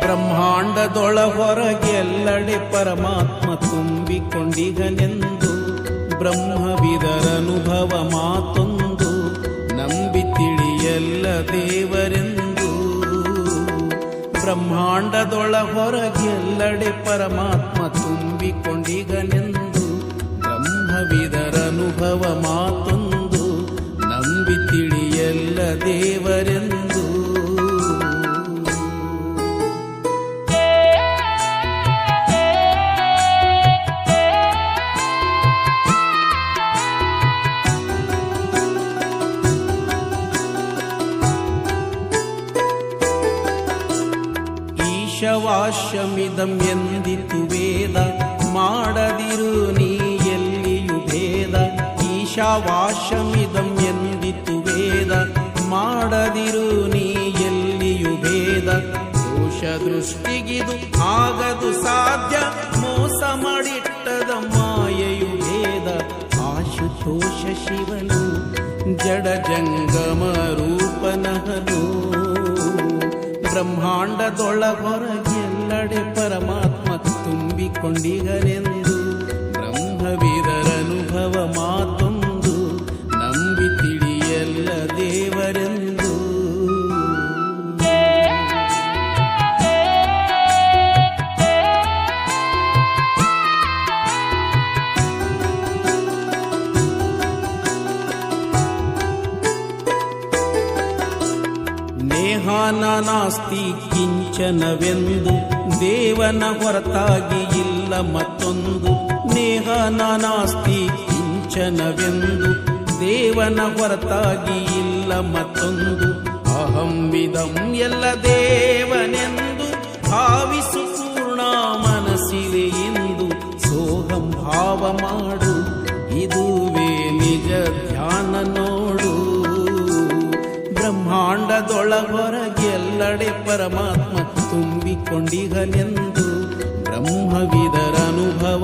ಬ್ರಹ್ಮಾಂಡದೊಳ ಹೊರಗೆಲ್ಲಡೆ ಪರಮಾತ್ಮ ತುಂಬಿಕೊಂಡಿಗನೆಂದು ಬ್ರಹ್ಮವಿದರನುಭವ ಮಾತೊಂದು ನಂಬಿ ತಿಳಿಯಲ್ಲ ದೇವರೆಂದು. ಬ್ರಹ್ಮಾಂಡದೊಳ ಹೊರಗೆಲ್ಲಡೆ ಪರಮಾತ್ಮ ತುಂಬಿಕೊಂಡಿಗನೆಂದು ಬ್ರಹ್ಮವಿದರನುಭವ ಮಾತೊಂದು ನಂಬಿ ತಿಳಿಯಲ್ಲ ದೇವರೆಂದು. ಈಶವಾಶ್ಯಮಿದಂ ಎಂದಿತು ವೇದ ಮಾಡದಿರು ನೀ ಎಲ್ಲಿಯು ಭೇದ. ಈಶಾವಾಶ್ಯಮಿದಂ ಎಂದಿತು ವೇದ ಮಾಡದಿರು ನೀ ಎಲ್ಲಿಯು ಭೇದ. ದೋಷ ದೃಷ್ಟಿಗಿದು ಆಗದು ಸಾಧ್ಯ ಮೋಸ ಮಾಡಿಟ್ಟದ ಮಾಯೆಯು ಭೇದ. ಆಶುತೋಷ ಶಿವನು ಜಡ ಜಂಗಮ ರೂಪನಹನು ಬ್ರಹ್ಮಾಂಡದೊಳ ಹೊರಗೆಲ್ಲಡೆ ಪರಮಾತ್ಮ ತುಂಬಿಕೊಂಡಿಗನೆಂದು ಬ್ರಹ್ಮವಿದರನುಭವ ಮಾತೊಂದು ನಂಬಿ ತಿಳಿಯಲ್ಲ ದೇವರೆಂದು. ನೇಹಾನ ನಾಸ್ತಿ ಕಿಂಚನವೆಂದು ದೇವನ ಹೊರತಾಗಿ ಇಲ್ಲ ಮತ್ತೊಂದು. ನೇಹಾನ ನಾಸ್ತಿ ಕಿಂಚನವೆಂದು ದೇವನ ಹೊರತಾಗಿ ಇಲ್ಲ ಮತ್ತೊಂದು. ಅಹಂವಿದಂ ಎಲ್ಲ ದೇವನೆಂದು ಭಾವಿಸು ಪೂರ್ಣ ಮನಸ್ಸಿಲೆ ಎಂದು ಸೋಹಂ ಭಾವ ಮಾಡು ಇದುವೇ ನಿಜ ಧ್ಯಾನ ನೋಡು. ಬ್ರಹ್ಮಾಂಡದೊಳ ಹೊರಗೆಲ್ಲಡೆ ಪರಮಾತ್ಮ ತುಂಬಿಕೊಂಡಿಗನೆಂದು ಬ್ರಹ್ಮವಿದರನುಭವ